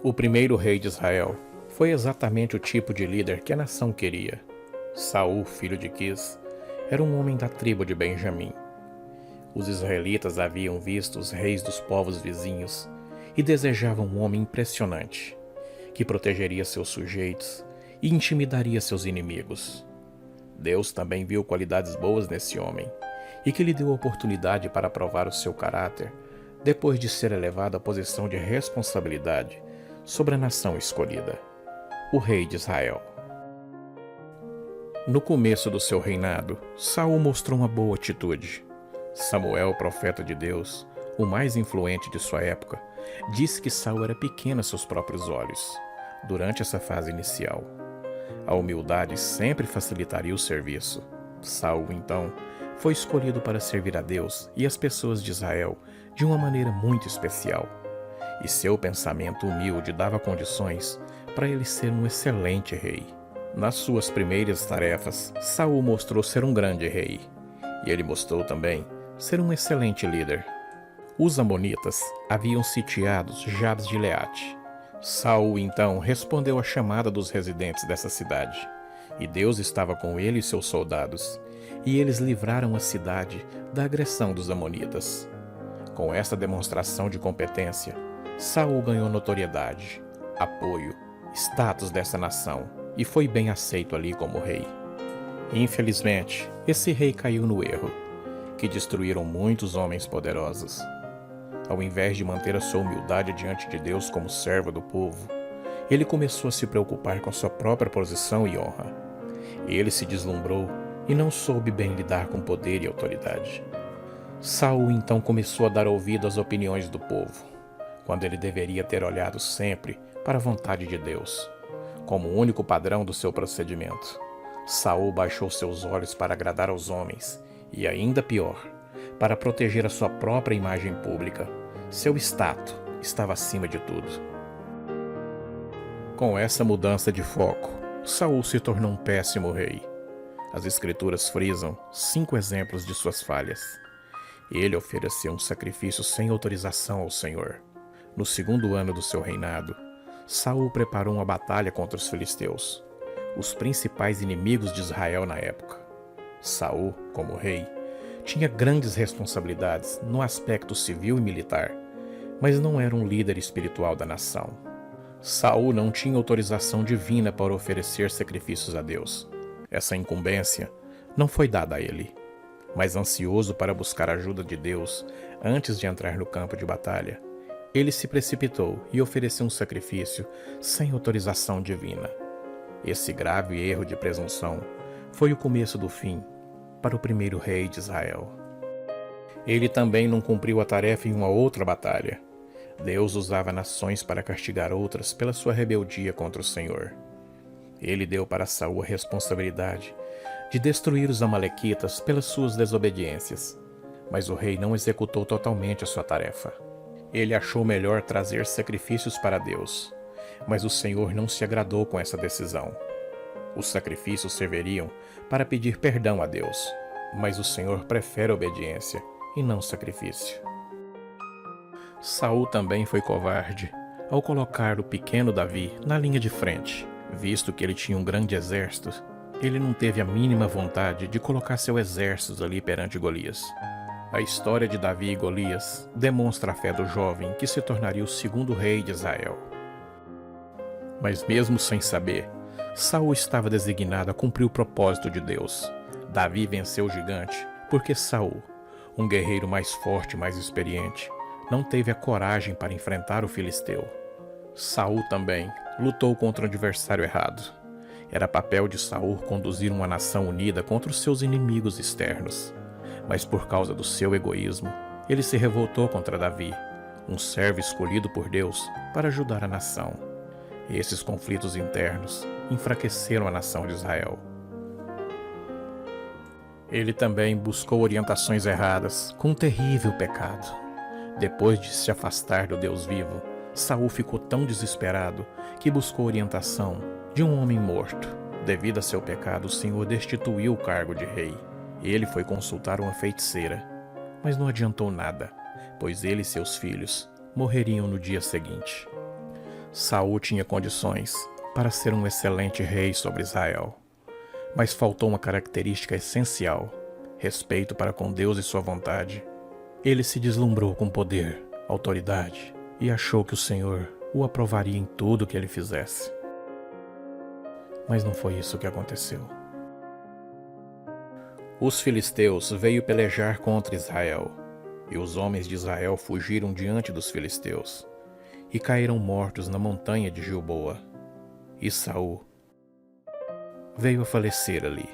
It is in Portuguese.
O primeiro rei de Israel foi exatamente o tipo de líder que a nação queria. Saul, filho de Quis, era um homem da tribo de Benjamim. Os israelitas haviam visto os reis dos povos vizinhos e desejavam um homem impressionante, que protegeria seus sujeitos e intimidaria seus inimigos. Deus também viu qualidades boas nesse homem e que lhe deu oportunidade para provar o seu caráter depois de ser elevado à posição de responsabilidade sobre a nação escolhida, o rei de Israel. No começo do seu reinado, Saul mostrou uma boa atitude. Samuel, profeta de Deus, o mais influente de sua época, disse que Saul era pequeno a seus próprios olhos, durante essa fase inicial. A humildade sempre facilitaria o serviço. Saul, então, foi escolhido para servir a Deus e as pessoas de Israel de uma maneira muito especial. E seu pensamento humilde dava condições para ele ser um excelente rei. Nas suas primeiras tarefas, Saul mostrou ser um grande rei. E ele mostrou também ser um excelente líder. Os amonitas haviam sitiado Jabes de Gileade. Saul, então, respondeu à chamada dos residentes dessa cidade. E Deus estava com ele e seus soldados, e eles livraram a cidade da agressão dos amonitas. Com essa demonstração de competência, Saul ganhou notoriedade, apoio, status dessa nação e foi bem aceito ali como rei. Infelizmente, esse rei caiu no erro, que destruíram muitos homens poderosos. Ao invés de manter a sua humildade diante de Deus como servo do povo, ele começou a se preocupar com sua própria posição e honra. Ele se deslumbrou e não soube bem lidar com poder e autoridade. Saul então começou a dar ouvido às opiniões do povo, quando ele deveria ter olhado sempre para a vontade de Deus, como o único padrão do seu procedimento. Saul baixou seus olhos para agradar aos homens e, ainda pior, para proteger a sua própria imagem pública. Seu status estava acima de tudo. Com essa mudança de foco, Saul se tornou um péssimo rei. As escrituras frisam 5 exemplos de suas falhas. Ele ofereceu um sacrifício sem autorização ao Senhor. No segundo ano do seu reinado, Saul preparou uma batalha contra os filisteus, os principais inimigos de Israel na época. Saul, como rei, tinha grandes responsabilidades no aspecto civil e militar, mas não era um líder espiritual da nação. Saul não tinha autorização divina para oferecer sacrifícios a Deus. Essa incumbência não foi dada a ele. Mas ansioso para buscar a ajuda de Deus antes de entrar no campo de batalha, ele se precipitou e ofereceu um sacrifício sem autorização divina. Esse grave erro de presunção foi o começo do fim para o primeiro rei de Israel. Ele também não cumpriu a tarefa em uma outra batalha. Deus usava nações para castigar outras pela sua rebeldia contra o Senhor. Ele deu para Saul a responsabilidade de destruir os amalequitas pelas suas desobediências, mas o rei não executou totalmente a sua tarefa. Ele achou melhor trazer sacrifícios para Deus, mas o Senhor não se agradou com essa decisão. Os sacrifícios serviriam para pedir perdão a Deus, mas o Senhor prefere obediência e não sacrifício. Saul também foi covarde ao colocar o pequeno Davi na linha de frente. Visto que ele tinha um grande exército, ele não teve a mínima vontade de colocar seu exército ali perante Golias. A história de Davi e Golias demonstra a fé do jovem que se tornaria o segundo rei de Israel. Mas mesmo sem saber, Saul estava designado a cumprir o propósito de Deus. Davi venceu o gigante porque Saul, um guerreiro mais forte e mais experiente, não teve a coragem para enfrentar o filisteu. Saul também lutou contra o adversário errado. Era papel de Saul conduzir uma nação unida contra os seus inimigos externos. Mas por causa do seu egoísmo, ele se revoltou contra Davi, um servo escolhido por Deus para ajudar a nação. Esses conflitos internos enfraqueceram a nação de Israel. Ele também buscou orientações erradas, com um terrível pecado. Depois de se afastar do Deus vivo, Saul ficou tão desesperado que buscou orientação de um homem morto. Devido a seu pecado, o Senhor destituiu o cargo de rei. Ele foi consultar uma feiticeira, mas não adiantou nada, pois ele e seus filhos morreriam no dia seguinte. Saul tinha condições para ser um excelente rei sobre Israel, mas faltou uma característica essencial: respeito para com Deus e sua vontade. Ele se deslumbrou com poder, autoridade, e achou que o Senhor o aprovaria em tudo que ele fizesse. Mas não foi isso que aconteceu. Os filisteus veio pelejar contra Israel, e os homens de Israel fugiram diante dos filisteus, e caíram mortos na montanha de Gilboa. E Saul veio a falecer ali.